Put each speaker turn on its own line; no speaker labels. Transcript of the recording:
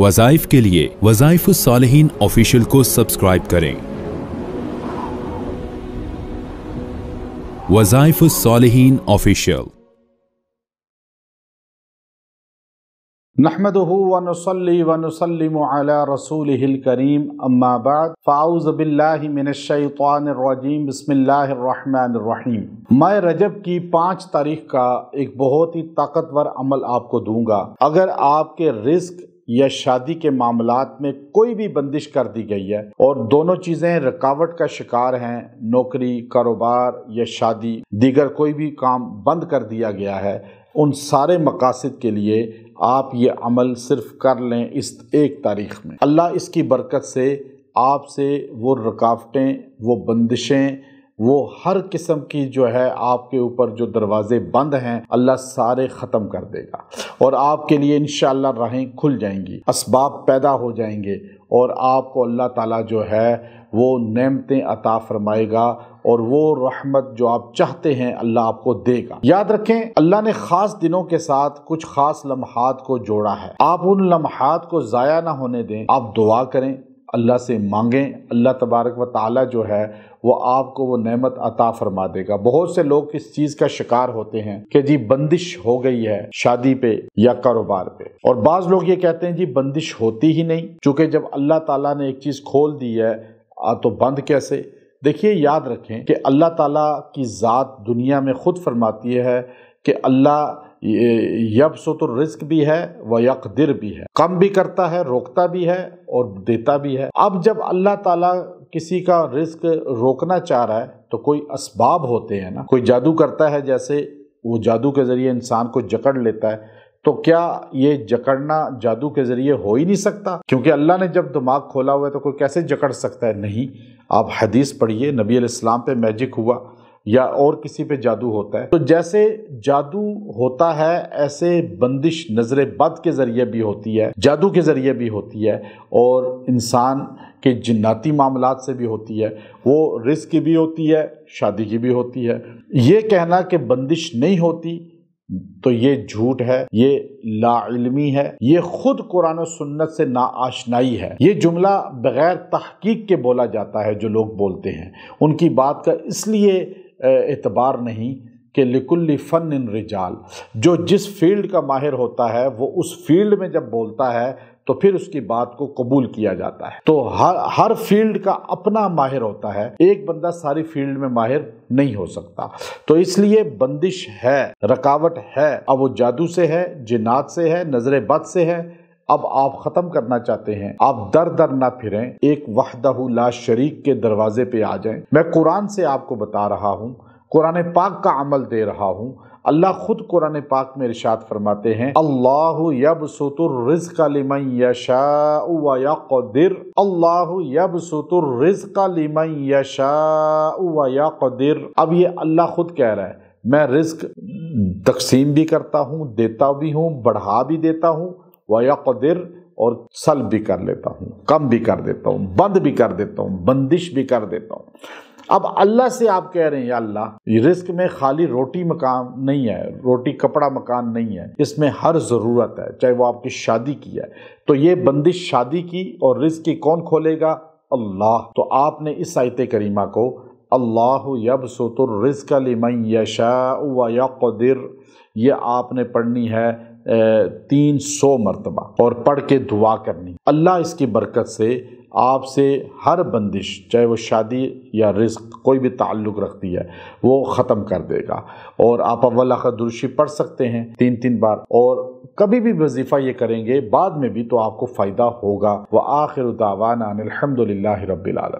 वज़ाइफ के लिए वज़ाइफुस्सालिहीन ऑफिशियल को सब्सक्राइब करें। वज़ाइफुस्सालिहीन ऑफिशियल।
नहमदुहु व नुसल्ली व नुसल्लिमु अला रसूलिहिल करीम, अम्मा बाद, फ़ाऊज़ु बिल्लाहि मिनश शैतानिर रजीम, बिस्मिल्लाहिर रहमानिर रहीम। मैं रजब की 5 तारीख का एक बहुत ही ताकतवर अमल आपको दूंगा। अगर आपके रिस्क या शादी के मामलात में कोई भी बंदिश कर दी गई है और दोनों चीज़ें रुकावट का शिकार हैं, नौकरी, कारोबार या शादी, दीगर कोई भी काम बंद कर दिया गया है, उन सारे मकासद के लिए आप ये अमल सिर्फ कर लें इस 1 तारीख में। अल्लाह इसकी बरकत से आपसे वो रुकावटें, वो बंदिशें, वो हर किस्म की जो है आपके ऊपर जो दरवाजे बंद हैं, अल्लाह सारे ख़त्म कर देगा और आपके लिए इंशाअल्लाह राहें खुल जाएंगी, असबाब पैदा हो जाएंगे और आपको अल्लाह ताला जो है वो नेमतें अता फरमाएगा और वो रहमत जो आप चाहते हैं अल्लाह आपको देगा। याद रखें, अल्लाह ने ख़ास दिनों के साथ कुछ ख़ास लम्हात को जोड़ा है। आप उन लम्हात को ज़ाया ना होने दें। आप दुआ करें, अल्लाह से मांगें, अल्लाह तबारक व ताला जो है वो आपको वो नेमत अता फरमा देगा। बहुत से लोग इस चीज़ का शिकार होते हैं कि जी बंदिश हो गई है शादी पे या कारोबार पे, और बाज़ लोग ये कहते हैं जी बंदिश होती ही नहीं, चूँकि जब अल्लाह ताला ने एक चीज़ खोल दी है तो बंद कैसे। देखिए, याद रखें कि अल्लाह ताला की ज़ात दुनिया में ख़ुद फरमाती है कि अल्लाह यबसुतुर रिज़्क़ भी है व यक़दिर भी है, कम भी करता है, रोकता भी है और देता भी है। अब जब अल्लाह ताला किसी का रिज़्क़ रोकना चाह रहा है तो कोई असबाब होते हैं ना, कोई जादू करता है, जैसे वो जादू के ज़रिए इंसान को जकड़ लेता है, तो क्या ये जकड़ना जादू के ज़रिए हो ही नहीं सकता? क्योंकि अल्लाह ने जब दिमाग खोला हुआ है तो कोई कैसे जकड़ सकता है? नहीं। आप हदीस पढ़िए, नबी अलैहिस्सलाम पे मैजिक हुआ या और किसी पे जादू होता है, तो जैसे जादू होता है ऐसे बंदिश नज़र बद के ज़रिए भी होती है, जादू के ज़रिए भी होती है और इंसान के जिन्नाती मामलात से भी होती है। वो रिस्क की भी होती है, शादी की भी होती है। ये कहना कि बंदिश नहीं होती तो ये झूठ है, ये लाइल्मी है, ये खुद कुरान और सुन्नत से नाआशनाई है। ये जुमला बगैर तहकीक के बोला जाता है। जो लोग बोलते हैं उनकी बात का इसलिए एतबार नहीं कि लिकुल्ली फन्निन रिजाल, जो जिस फील्ड का माहिर होता है वो उस फील्ड में जब बोलता है तो फिर उसकी बात को कबूल किया जाता है। तो हर फील्ड का अपना माहिर होता है, एक बंदा सारी फील्ड में माहिर नहीं हो सकता। तो इसलिए बंदिश है, रुकावट है। अब वो जादू से है, जिन्नात से है, नजर बद से है। अब आप ख़त्म करना चाहते हैं, आप दर दर ना फिरें, एक वहदहू ला शरीक के दरवाजे पे आ जाएं। मैं कुरान से आपको बता रहा हूँ, कुरान पाक का अमल दे रहा हूँ। अल्लाह खुद कुरान पाक में इरशाद फरमाते हैं, अल्लाहु यबसुतुर रिज़्क़ लिमन यशाउ व यक़दिर, अल्लाहु यबसुतुर रिज़्क़ लिमन यशाउ व यक़दिर। अब ये अल्लाह खुद कह रहा है, मैं रिज़्क़ तकसीम भी करता हूँ, देता भी हूँ, बढ़ा भी देता हूँ, व यक़दिर, और सल्ब भी कर लेता हूँ, कम भी कर देता हूँ, बंद भी कर देता हूँ, बंदिश भी कर देता हूँ। अब अल्लाह से आप कह रहे हैं, या अल्लाह रिस्क में खाली रोटी मकान नहीं है, रोटी कपड़ा मकान नहीं है, इसमें हर ज़रूरत है, चाहे वो आपकी शादी की है। तो ये बंदिश शादी की और रिस्क की कौन खोलेगा? अल्लाह। तो आपने इस आयत करीमा को अल्लाहु यबसुतुर रिज़्क़ लिमन यशाउ व यक़दिर, ये आपने पढ़नी है 300 मरतबा और पढ़ के दुआ करनी। अल्लाह इसकी बरकत से आपसे हर बंदिश, चाहे वो शादी या रिस्क कोई भी ताल्लुक़ रखती है, वो ख़त्म कर देगा। और आप अव्वल आखिर दुरूद पढ़ सकते हैं 3-3 बार, और कभी भी वजीफ़ा ये करेंगे बाद में भी तो आपको फ़ायदा होगा। व आखिरु दावाना अनिल हम्दुलिल्लाहि रब्बिल आलमीन।